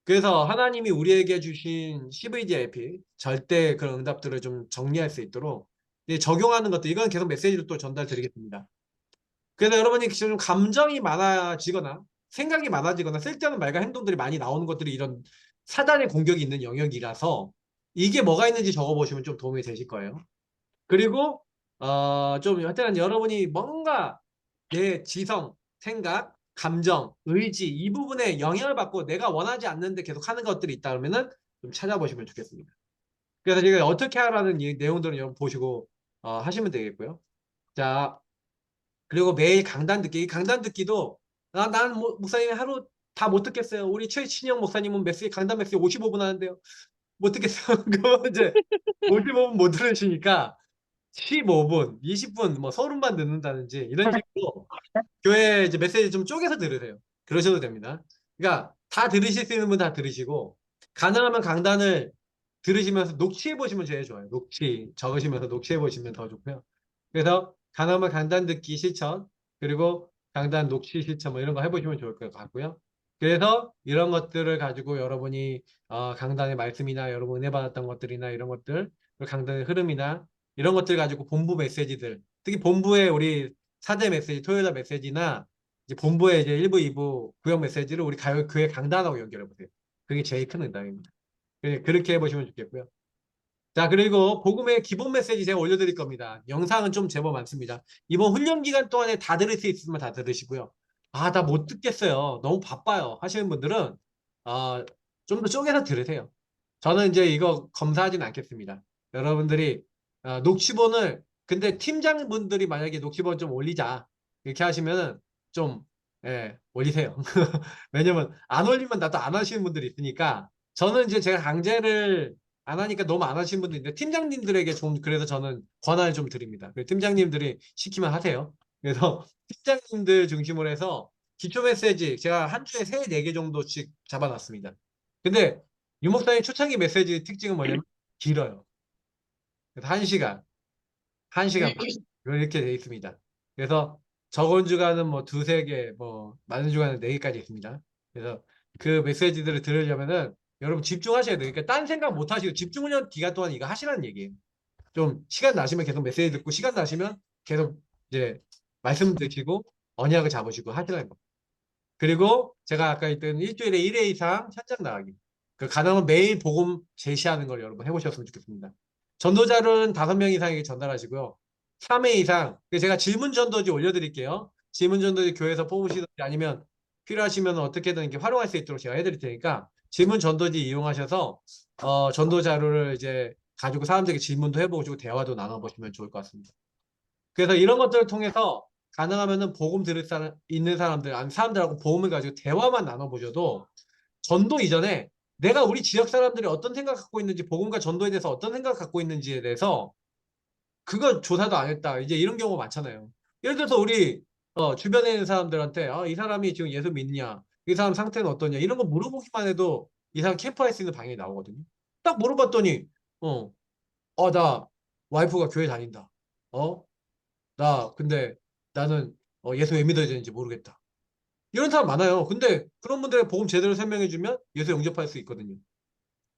그래서 하나님이 우리에게 주신 CVDIP 절대 그런 응답들을 좀 정리할 수 있도록 적용하는 것도, 이건 계속 메시지로 또 전달드리겠습니다. 그래서 여러분이 좀 감정이 많아지거나 생각이 많아지거나 쓸데없는 말과 행동들이 많이 나오는 것들이 이런 사단의 공격이 있는 영역이라서, 이게 뭐가 있는지 적어보시면 좀 도움이 되실 거예요. 그리고 좀 하여튼 여러분이 뭔가 내 지성, 생각, 감정, 의지 이 부분에 영향을 받고 내가 원하지 않는데 계속 하는 것들이 있다 그러면은 좀 찾아보시면 좋겠습니다. 그래서 제가 어떻게 하라는 이 내용들은 여러분 보시고 하시면 되겠고요. 자, 그리고 매일 강단 듣기. 이 강단 듣기도 난 목사님 하루 다 못 듣겠어요. 우리 최신영 목사님은 강단 메시지 55분 하는데요. 못 듣겠어요. 그거 이제 55분 못 들으시니까 15분, 20분 뭐 서른만 듣는다든지 이런 식으로 교회 이제 메시지 좀 쪼개서 들으세요. 그러셔도 됩니다. 그러니까 다 들으실 수 있는 분 다 들으시고, 가능하면 강단을 들으시면서 녹취해 보시면 제일 좋아요. 적으시면서 녹취해 보시면 더 좋고요. 그래서 가능하면 강단 듣기 실천, 그리고 강단 녹취 실천 뭐 이런 거 해보시면 좋을 것 같고요. 그래서 이런 것들을 가지고 여러분이 강단의 말씀이나 여러분 은혜 받았던 것들이나 이런 것들, 그리고 강단의 흐름이나 이런 것들 가지고 본부 메시지들, 특히 본부의 우리 사제 메시지, 토요일 메시지나 이제 본부의 이제 1부, 2부 구역 메시지를 우리 교회 강단하고 연결해 보세요. 그게 제일 큰 응답입니다. 그렇게 해보시면 좋겠고요. 자, 그리고 복음의 기본 메시지 제가 올려드릴 겁니다. 영상은 좀 제법 많습니다. 이번 훈련 기간 동안에 다 들을 수 있으면 다 들으시고요. 나 못 듣겠어요. 너무 바빠요. 하시는 분들은 좀 더 쪼개서 들으세요. 저는 이제 이거 검사하진 않겠습니다. 여러분들이 녹취본을, 근데 팀장분들이 만약에 녹취본 좀 올리자 이렇게 하시면은 좀 올리세요. 왜냐면 안 올리면 나도 안 하시는 분들이 있으니까. 저는 이제 제가 강제를 안 하니까 너무 안 하시는 분도 있는데, 팀장님들에게 좀 그래서 저는 권한을 좀 드립니다. 팀장님들이 시키면 하세요. 그래서 팀장님들 중심으로 해서 기초 메시지 제가 한 주에 3, 4개 정도씩 잡아놨습니다. 근데 유목사님 초창기 메시지 특징은 뭐냐면 길어요. 그래서 1시간, 1시간 반 이렇게 돼 있습니다. 그래서 적은 주간은 뭐 두세 개, 뭐 많은 주간은 4개까지 있습니다. 그래서 그 메시지들을 들으려면은 여러분 집중하셔야 돼요. 그러니까 딴 생각 못 하시고 집중훈련 기간 동안 이거 하시라는 얘기예요. 좀 시간 나시면 계속 메시지 듣고, 시간 나시면 계속 이제 말씀 드시고 언약을 잡으시고 하시라는 거예요. 그리고 제가 아까 했던 일주일에 1회 이상 현장 나가기. 가능하면 매일 복음 제시하는 걸 여러분 해보셨으면 좋겠습니다. 전도자는 5명 이상에게 전달하시고요. 3회 이상, 제가 질문 전도지 올려드릴게요. 질문 전도지 교회에서 뽑으시든지 아니면 필요하시면 어떻게든 이렇게 활용할 수 있도록 제가 해드릴 테니까 질문 전도지 이용하셔서 전도 자료를 이제 가지고 사람들에게 질문도 해보시고 대화도 나눠보시면 좋을 것 같습니다. 그래서 이런 것들을 통해서 가능하면은 복음 들을 사람 있는 사람들 아니 사람들하고 복음을 가지고 대화만 나눠보셔도 전도 이전에 내가 우리 지역 사람들이 어떤 생각 갖고 있는지 복음과 전도에 대해서 어떤 생각 갖고 있는지에 대해서 그거 조사도 안 했다. 이제 이런 경우가 많잖아요. 예를 들어서 우리 주변에 있는 사람들한테 이 사람이 지금 예수 믿냐? 이 사람 상태는 어떠냐? 이런 거 물어보기만 해도 이 사람 캠프할 수 있는 방향이 나오거든요. 딱 물어봤더니 어, 나 와이프가 교회 다닌다. 어, 나 근데 나는 예수 왜 믿어야 되는지 모르겠다. 이런 사람 많아요. 근데 그런 분들의 복음 제대로 설명해주면 예수 영접할 수 있거든요.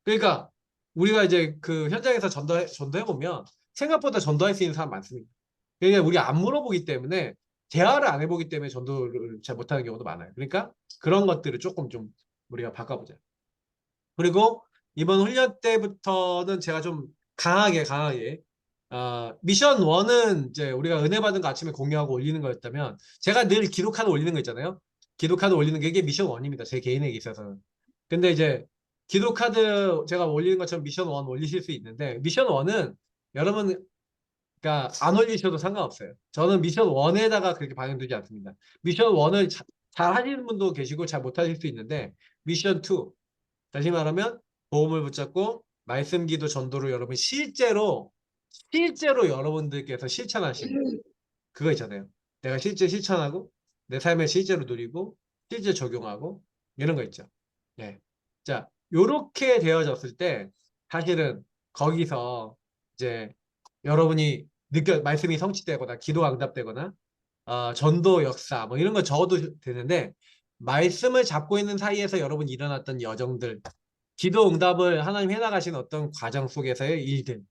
그러니까 우리가 이제 그 현장에서 전도해보면 생각보다 전도할 수 있는 사람 많습니다. 그러니까 우리가 안 물어보기 때문에 대화를 안 해보기 때문에 전도를 잘 못하는 경우도 많아요. 그러니까 그런 것들을 조금 좀 우리가 바꿔보자. 그리고 이번 훈련 때부터는 제가 좀 강하게 미션 1은 이제 우리가 은혜 받은 거 아침에 공유하고 올리는 거였다면 제가 늘 기록하는 올리는 거 있잖아요. 기록카드 올리는 게 이게 미션 1입니다. 제 개인에게 있어서는. 근데 이제 기록카드 제가 올리는 것처럼 미션 1 올리실 수 있는데 미션 1은 여러분 그러니까 안 올리셔도 상관없어요. 저는 미션 1에다가 그렇게 반영되지 않습니다. 미션 1을 잘 하시는 분도 계시고 잘 못하실 수 있는데 미션 2 다시 말하면 보험을 붙잡고 말씀 기도 전도를 여러분 실제로 여러분들께서 실천하신 그거 있잖아요. 내가 실제 실천하고 내 삶에 실제로 누리고 실제 적용하고 이런 거 있죠. 예. 자, 요렇게 되어졌을 때 사실은 거기서 이제 여러분이 말씀이 성취되거나 기도가 응답되거나 전도 역사 뭐 이런 거 적어도 되는데 말씀을 잡고 있는 사이에서 여러분 일어났던 여정들 기도 응답을 하나님 해나가신 어떤 과정 속에서의 일들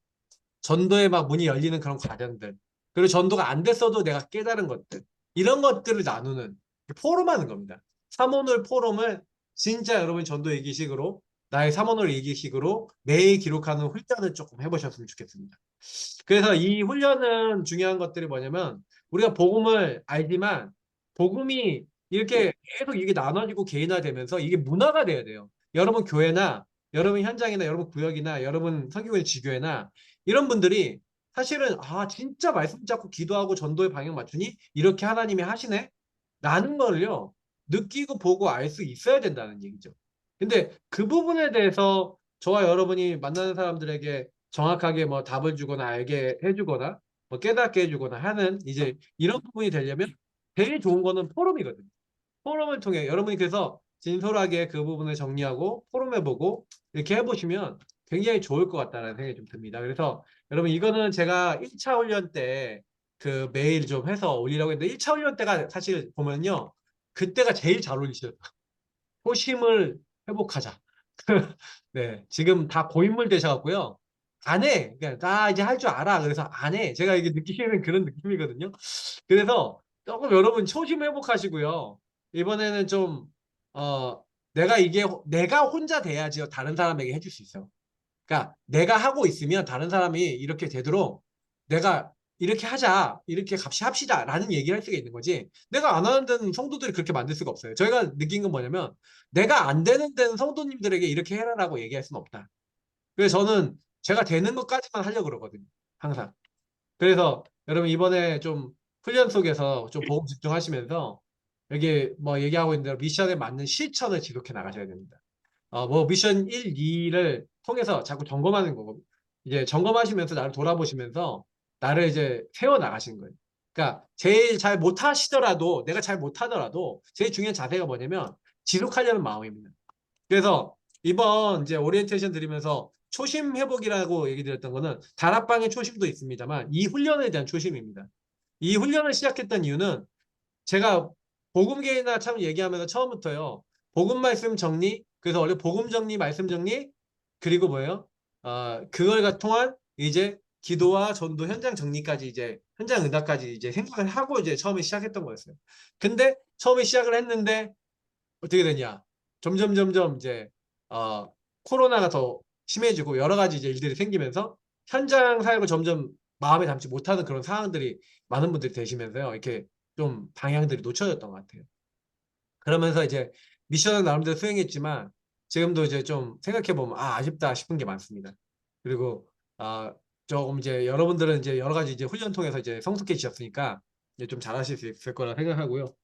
전도에 막 문이 열리는 그런 과정들 그리고 전도가 안 됐어도 내가 깨달은 것들 이런 것들을 나누는 포럼하는 겁니다. 삼오늘 포럼을 진짜 여러분 전도 얘기식으로 나의 삼오늘 얘기식으로 매일 기록하는 훈련을 조금 해보셨으면 좋겠습니다. 그래서 이 훈련은 중요한 것들이 뭐냐면 우리가 복음을 알지만 복음이 이렇게 계속 이게 나눠지고 개인화되면서 이게 문화가 돼야 돼요. 여러분 교회나 여러분 현장이나 여러분 구역이나 여러분 선교회 지교회나 이런 분들이 사실은 진짜 말씀 잡고 기도하고 전도의 방향 맞추니 이렇게 하나님이 하시네 라는 거를요 느끼고 보고 알 수 있어야 된다는 얘기죠. 근데 그 부분에 대해서 저와 여러분이 만나는 사람들에게 정확하게 뭐 답을 주거나 알게 해주거나 뭐 깨닫게 해주거나 하는 이제 이런 부분이 되려면 제일 좋은 거는 포럼이거든요. 포럼을 통해 여러분이 그래서 진솔하게 그 부분을 정리하고 포럼해보고 이렇게 해보시면 굉장히 좋을 것 같다는 생각이 좀 듭니다. 그래서 여러분 이거는 제가 1차 훈련 때 그 메일 좀 해서 올리라고 했는데 1차 훈련 때가 사실 보면요. 그때가 제일 잘 올리셔요. 초심을 회복하자. 네, 지금 다 고인물 되셔갖고요. 안 해. 그러니까 나 이제 할 줄 알아. 그래서 안 해. 제가 이게 느끼는 그런 느낌이거든요. 그래서 조금 여러분 초심 회복하시고요. 이번에는 좀, 어, 내가 혼자 돼야지요. 다른 사람에게 해줄 수 있어요. 그러니까 내가 하고 있으면 다른 사람이 이렇게 되도록 내가 이렇게 하자, 이렇게 같이 합시다 라는 얘기를 할 수가 있는 거지. 내가 안 하는 데는 성도들이 그렇게 만들 수가 없어요. 저희가 느낀 건 뭐냐면 내가 안 되는 데는 성도님들에게 이렇게 해라라고 얘기할 수는 없다. 그래서 저는 제가 되는 것까지만 하려고 그러거든요. 항상. 그래서 여러분 이번에 좀 훈련 속에서 좀 보험 집중하시면서 여기 뭐 얘기하고 있는 대로 미션에 맞는 실천을 지속해 나가셔야 됩니다. 뭐 미션 1, 2를 통해서 자꾸 점검하는 거고 이제 점검하시면서 나를 돌아보시면서 나를 이제 세워 나가시는 거예요. 그러니까 제일 잘 못하시더라도 내가 잘 못하더라도 제일 중요한 자세가 뭐냐면 지속하려는 마음입니다. 그래서 이번 이제 오리엔테이션 드리면서 초심 회복이라고 얘기 드렸던 거는 다락방의 초심도 있습니다만 이 훈련에 대한 초심입니다. 이 훈련을 시작했던 이유는 제가 복음계나 참 얘기하면서 처음부터요. 복음 말씀 정리, 그래서 원래 복음 정리, 말씀 정리, 그리고 뭐예요? 그걸 통한 이제 기도와 전도 현장 정리까지 이제 현장 응답까지 이제 생각을 하고 이제 처음에 시작했던 거였어요. 근데 처음에 시작을 했는데 어떻게 되냐? 점점 이제 코로나가 더 심해지고 여러 가지 이제 일들이 생기면서 현장 사역을 점점 마음에 담지 못하는 그런 상황들이 많은 분들이 되시면서요. 이렇게 좀 방향들이 놓쳐졌던 것 같아요. 그러면서 이제 미션은 나름대로 수행했지만 지금도 이제 좀 생각해 보면 아쉽다 싶은 게 많습니다. 그리고 조금 이제 여러분들은 이제 여러 가지 이제 훈련 통해서 이제 성숙해지셨으니까 좀 잘하실 수 있을 거라 생각하고요.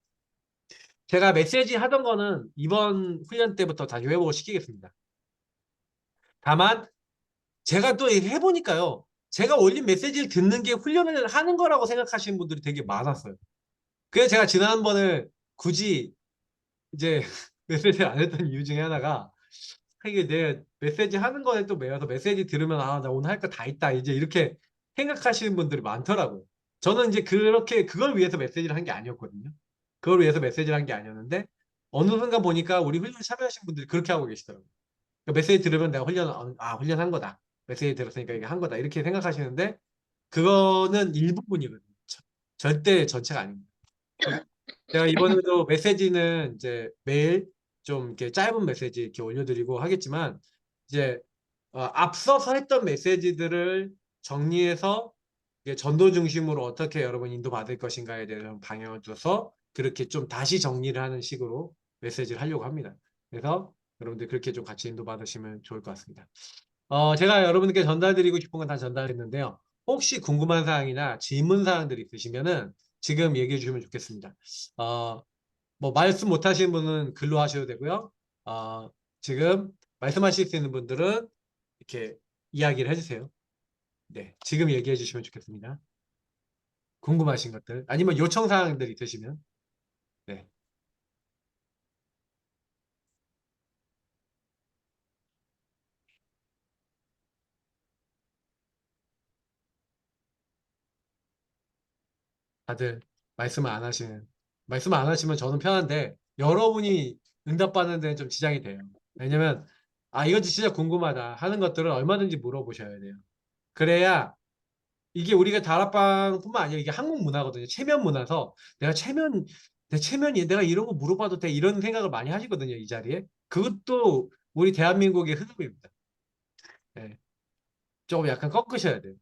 제가 메시지 하던 거는 이번 훈련 때부터 다시 회복을 시키겠습니다. 다만 제가 또 해보니까요. 제가 올린 메시지를 듣는 게 훈련을 하는 거라고 생각하시는 분들이 되게 많았어요. 그래서 제가 지난번에 굳이 이제 메시지를 안 했던 이유 중에 하나가 이게 내 메시지 하는 거에 또 매여서 메시지 들으면 아, 나 오늘 할 거 다 있다. 이제 이렇게 생각하시는 분들이 많더라고요. 저는 이제 그렇게 그걸 위해서 메시지를 한 게 아니었거든요. 그걸 위해서 메시지를 한 게 아니었는데 어느 순간 보니까 우리 훈련 참여하신 분들이 그렇게 하고 계시더라고요. 그러니까 메시지 들으면 내가 훈련한 거다. 메시지 들었으니까 이게 한 거다. 이렇게 생각하시는데 그거는 일부분이거든요. 절대 전체가 아닙니다. 제가 이번에도 메시지는 이제 매일 좀 이렇게 짧은 메시지 이렇게 올려드리고 하겠지만 이제 앞서서 했던 메시지들을 정리해서 이게 전도 중심으로 어떻게 여러분 인도받을 것인가에 대해서 방향을 줘서 그렇게 좀 다시 정리를 하는 식으로 메시지를 하려고 합니다. 그래서 여러분들 그렇게 좀 같이 인도받으시면 좋을 것 같습니다. 제가 여러분께 전달드리고 싶은 건 다 전달했는데요. 혹시 궁금한 사항이나 질문 사항들이 있으시면은 지금 얘기해 주시면 좋겠습니다. 어, 뭐 말씀 못 하시는 분은 글로 하셔도 되고요. 지금 말씀하실 수 있는 분들은 이렇게 이야기를 해주세요. 네, 지금 얘기해 주시면 좋겠습니다. 궁금하신 것들 아니면 요청 사항들 있으시면 네, 다들 말씀을 안 하시는 말씀을 안 하시면 저는 편한데 여러분이 응답받는 데는 좀 지장이 돼요. 왜냐면 이거 진짜 궁금하다 하는 것들은 얼마든지 물어보셔야 돼요. 그래야 이게 우리가 다락방뿐만 아니라 이게 한국 문화거든요. 체면 문화서 내 체면이 내가 이런 거 물어봐도 돼 이런 생각을 많이 하시거든요. 이 자리에. 그것도 우리 대한민국의 흐름입니다. 예, 조금 약간 꺾으셔야 돼요.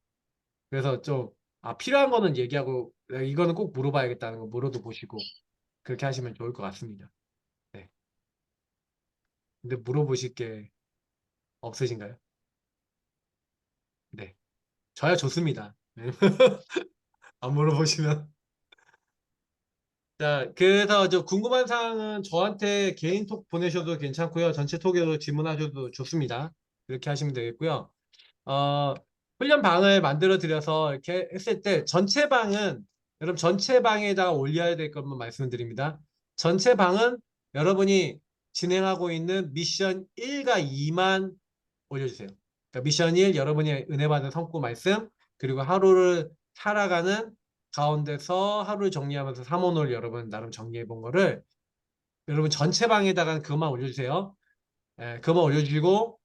그래서 좀 필요한 거는 얘기하고 이거는 꼭 물어봐야겠다는 거 물어도 보시고 그렇게 하시면 좋을 것 같습니다. 네. 근데 물어보실 게 없으신가요? 네. 저야 좋습니다. 안 물어보시면. 자, 그래서 저 궁금한 사항은 저한테 개인 톡 보내셔도 괜찮고요. 전체 톡으로 질문하셔도 좋습니다. 그렇게 하시면 되겠고요. 어, 훈련 방을 만들어 드려서 이렇게 했을 때 전체 방은 여러분 전체 방에다가 올려야 될 것만 말씀드립니다. 전체 방은 여러분이 진행하고 있는 미션 1과 2만 올려주세요. 그러니까 미션 1 여러분이 은혜 받은 성구 말씀 그리고 하루를 살아가는 가운데서 하루를 정리하면서 사모노를 여러분 나름 정리해 본 거를 여러분 전체 방에다가 그것만 올려주세요. 예, 그것만 올려주시고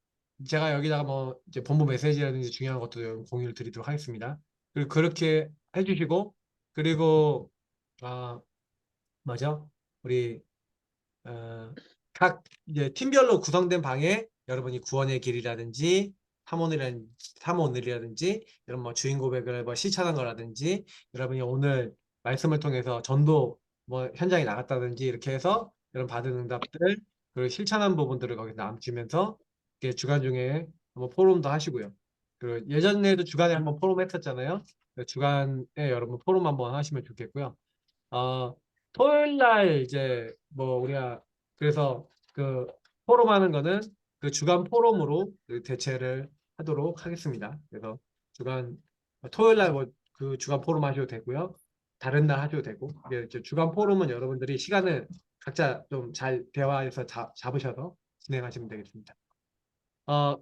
제가 여기다가 뭐 이제 본부 메시지라든지 중요한 것도 공유를 드리도록 하겠습니다. 그리고 그렇게 해주시고 그리고 아 맞아 우리 어, 각 이제 팀별로 구성된 방에 여러분이 구원의 길이라든지 탐오늘이라든지 이런 뭐 주인 고백을 뭐 실천한 거라든지 여러분이 오늘 말씀을 통해서 전도 뭐 현장에 나갔다든지 이렇게 해서 여러분 받은 응답들 그리고 실천한 부분들을 거기서 남기면서 이렇게 주간 중에 한번 포럼도 하시고요. 그리고 예전에도 주간에 한번 포럼 했었잖아요. 그 주간에 여러분 포럼 한번 하시면 좋겠고요. 어, 토요일 날 이제 뭐 우리가 그래서 그 포럼하는 거는 그 주간 포럼으로 그 대체를 하도록 하겠습니다. 그래서 주간 토요일 날 뭐 그 주간 포럼 하셔도 되고요. 다른 날 하셔도 되고 이제 주간 포럼은 여러분들이 시간을 각자 좀 잘 대화해서 잡으셔서 진행하시면 되겠습니다. 어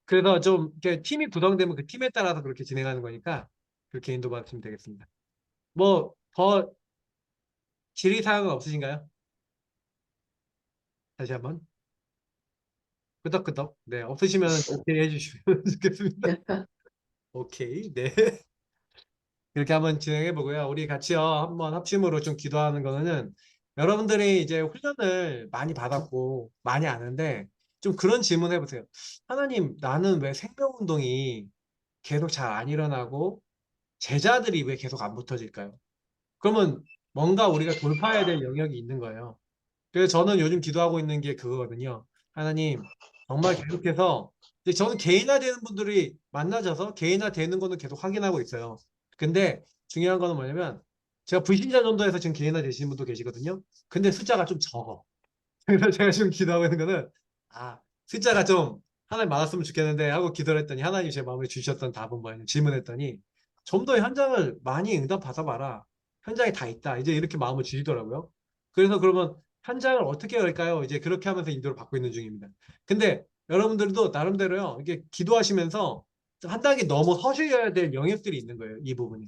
그래서 좀 이렇게 팀이 구성되면 그 팀에 따라서 그렇게 진행하는 거니까 그렇게 인도받으시면 되겠습니다. 뭐 더 질의사항은 없으신가요? 다시 한번 끄덕끄덕. 네, 없으시면 오케이 해주시면 좋겠습니다. 오케이, 네. 이렇게 한번 진행해 보고요. 우리 같이요 한번 합심으로 좀 기도하는 거는 여러분들이 이제 훈련을 많이 받았고 많이 아는데 좀 그런 질문 해보세요. 하나님, 나는 왜 생명운동이 계속 잘 안 일어나고 제자들이 왜 계속 안 붙어질까요? 그러면 뭔가 우리가 돌파해야 될 영역이 있는 거예요. 그래서 저는 요즘 기도하고 있는 게 그거거든요. 하나님, 정말 계속해서 이제 저는 개인화 되는 분들이 만나셔서 개인화 되는 거는 계속 확인하고 있어요. 근데 중요한 거는 뭐냐면 제가 불신자 전도에서 지금 개인화 되시는 분도 계시거든요. 근데 숫자가 좀 적어. 그래서 제가 지금 기도하고 있는 거는 숫자가 좀 하나님 많았으면 좋겠는데 하고 기도를 했더니 하나님 제 마음에 주셨던 답은 뭐냐면 질문했더니 좀 더 현장을 많이 응답 받아봐라. 현장에 다 있다. 이제 이렇게 마음을 주시더라고요. 그래서 그러면 현장을 어떻게 열까요? 이제 그렇게 하면서 인도를 받고 있는 중입니다. 근데 여러분들도 나름대로요. 이게 기도하시면서 한 단계 넘어 서셔야 될 영역들이 있는 거예요. 이 부분이.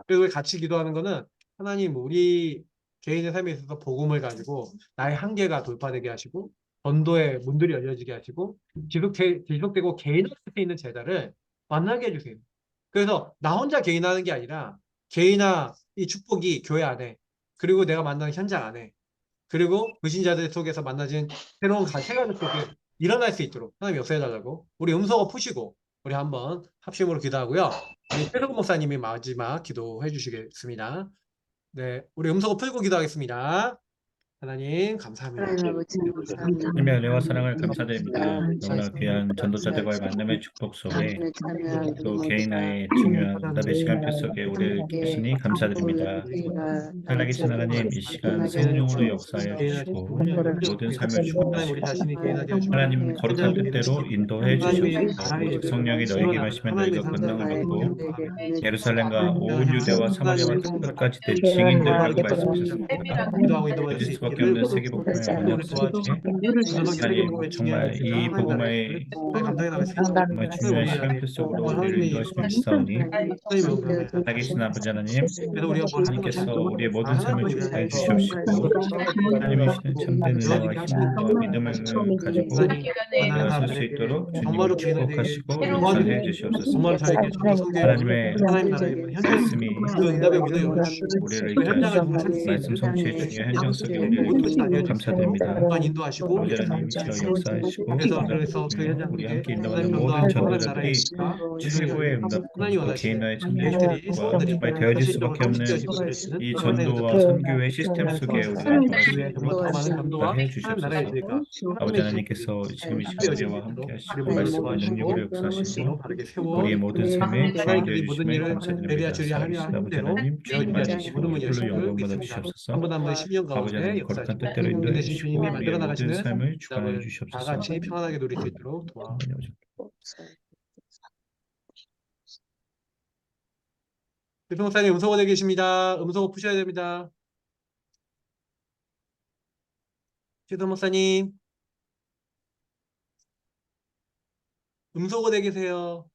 그래서 같이 기도하는 거는 하나님 우리 개인의 삶에 있어서 복음을 가지고 나의 한계가 돌파되게 하시고 전도의 문들이 열려지게 하시고 지속되고 개인할 수 있는 제자를 만나게 해주세요. 그래서 나 혼자 개인하는 게 아니라 개인화 이 축복이 교회 안에 그리고 내가 만나는 현장 안에 그리고 불신자들 속에서 만나진 새로운 세가족 속에 일어날 수 있도록 하나님 역사해달라고 우리 음소거 푸시고 우리 한번 합심으로 기도하고요. 우리 최석훈 목사님이 마지막 기도해 주시겠습니다. 네, 우리 음소거 풀고 기도하겠습니다. 하나님 감사합니다. 하나님 아버지 감사합니다. 하나님의 은혜와 사랑을 하나님 감사드립니다. 너무나 귀한 전도자들과의 만남의 축복 속에 당신의 참여한 또 모든 개인화의 중요한 응답의 시간표 속에 우리를 계시니 감사드립니다. 살아계신 하나님, 이 시간 성령으로 역사하여 주시고 모든 삶을 하나님 우리 자신이 축복하시고 개인화 되어 주시고 하나님 거룩한 뜻대로 인도해 하나님의 주셔서 나라의 오직 성령이 너에게 임하시면 하나님의 너희가 상상을 권능을 받고 받고 예루살렘과 온 유대와 사마리아와 끝까지 내 하나님의 증인들이라고 말씀을 말씀하셨습니다. 기도하고 인도받을 거짓 수 수밖에 있기를 없는 세계복음의 하나님 언약 우리 도와주시고 속에 하나님 정말 이 복음의 감당해 나갈 수 정말 중요한 시간표 속으로 우리를 인도하시며 믿사오니 살아계신 아버지 하나님, 그래서 우리가 뭘 하는 것이 하나님께서 아니고 우리의 모든 삶을 하나님을 축복해 위하여서 주시옵시고 하나님의 주시는 참된 은혜와 힘과 믿음을 가지고 일어설 수 있도록 정말로 주님이 축복하시고 개인에게 역사해 주시옵소서. 정말로 저에게 전도 성교에 하나님의 하나님 나라에 있는 현장 말씀이 그 응답의 문을 열어주시고 우리를 그 이끌 현장을 통할 수 말씀 있는 성취의 중요한 현장 속에 우리를 모든 것이 다 이끌고 알려주시고 감사드립니다. 또한 인도하시고 아버지 하나님 이처 역사하시고 그래서 그 현장 우리 속에 함께 인도하는 하나님 모든 전도하고 하나님 나라의 전도자들이 최고의 응답과 하나님 또 원하시는 개인화의 참된 일들이 축복과 소원들이 정말 되어질 현실적으로 수밖에 없는 성취되어지고 그러시는 이 그런 전도와 선교의 시스템 속에 우리가 돌아갈 수 교회에 있도록 더 많은 전도와 해 하나님 나라의 주시옵소서. 일들과 아버지 하나님께서 지금 이 시간 우리와 함께 하시고 말씀과 능력으로 역사하시고 바르게 세워 우리의 모든 삶에 주인 되어 모든 주심을 일을 레비아 감사드립니다. 주리아 하리라 살아계신 아버지 대로 하나님 주님 맞으시고 모든 문 홀로 여시고 영광 받아 믿습니다. 주시옵소서. 한 분 한 분의 10년 아버지 가운데 하나님 거룩한 역사하시고 뜻대로 인도해 대신 주시고 주님이 우리의 만들어 모든 나가시는 삶을 주관해 다 주시옵소서. 같이 평안하게 누릴 수 있도록 도와. 대평사님 음소거되어 계십니다. 음소거 푸셔야 됩니다. 최동 목사님 음소거되어 계세요.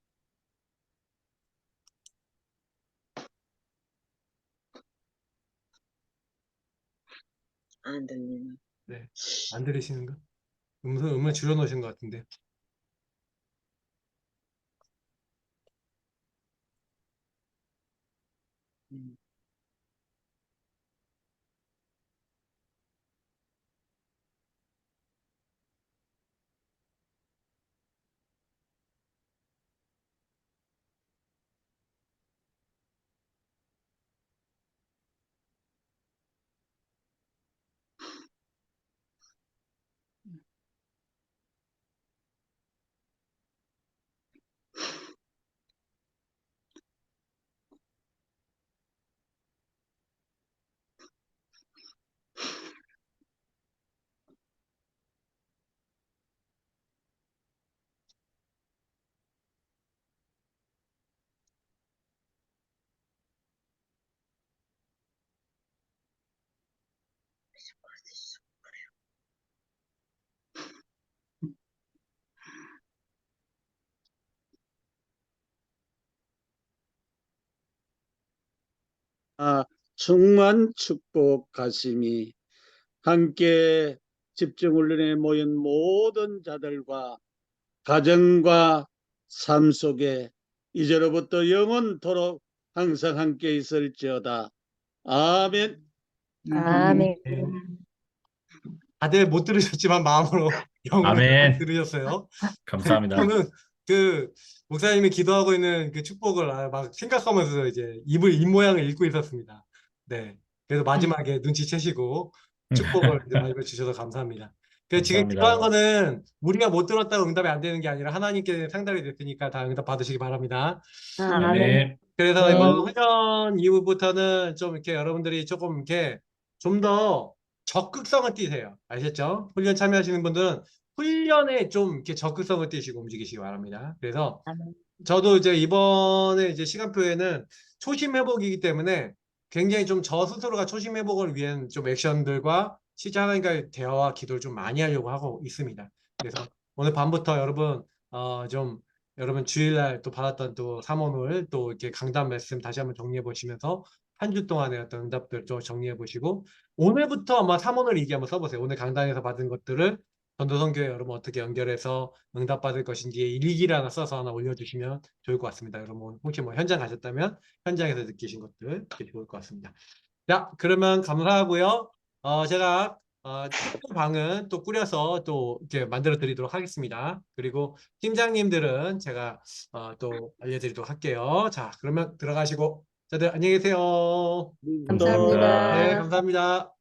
안 들리네. 네, 안 들으시는가? 음을 줄여놓으신 것 같은데. 충만 축복하심이 함께 집중훈련에 모인 모든 자들과 가정과 삶 속에 이제로부터 영원토록 항상 함께 있을지어다. 아멘. 아멘. 다들 못 들으셨지만 마음으로 영으로 아멘. 들으셨어요. 감사합니다. 저는 그 목사님이 기도하고 있는 그 축복을 막 생각하면서 이제 입 모양을 읽고 있었습니다. 네. 그래서 마지막에 눈치채시고 축복을 이제 마지막에 주셔서 감사합니다. 그래서 지금 감사합니다. 기도한 거는 우리가 못 들었다고 응답이 안 되는 게 아니라 하나님께 상달이 됐으니까 다 응답 받으시기 바랍니다. 아멘. 아멘. 그래서 네. 이번 훈련 이후부터는 좀 이렇게 여러분들이 조금 이렇게 좀 더 적극성을 띠세요. 아셨죠? 훈련 참여하시는 분들은 훈련에 좀 이렇게 적극성을 띠시고 움직이시기 바랍니다. 그래서 아멘. 저도 이제 이번에 이제 시간표에는 초심 회복이기 때문에 굉장히 좀 저 스스로가 초심 회복을 위한 좀 액션들과 실제 하나님과의 대화와 기도를 좀 많이 하려고 하고 있습니다. 그래서 오늘 밤부터 여러분 좀 여러분 주일날 또 받았던 또 삼원을 또 이렇게 강단 말씀 다시 한번 정리해 보시면서 한 주 동안의 어떤 응답들 좀 정리해 보시고 오늘부터 아마 삼원을 일기 한번 써보세요. 오늘 강단에서 받은 것들을 전도선교회 여러분 어떻게 연결해서 응답받을 것인지의 일기를 하나 써서 하나 올려주시면 좋을 것 같습니다. 여러분 혹시 뭐 현장 가셨다면 현장에서 느끼신 것들 이렇게 좋을 것 같습니다. 자, 그러면 감사하고요. 제가 특별 방은 또 꾸려서 또 이렇게 만들어 드리도록 하겠습니다. 그리고 팀장님들은 제가 또 알려드리도록 할게요. 자, 그러면 들어가시고 다들 안녕히 계세요. 감사합니다. 네, 감사합니다.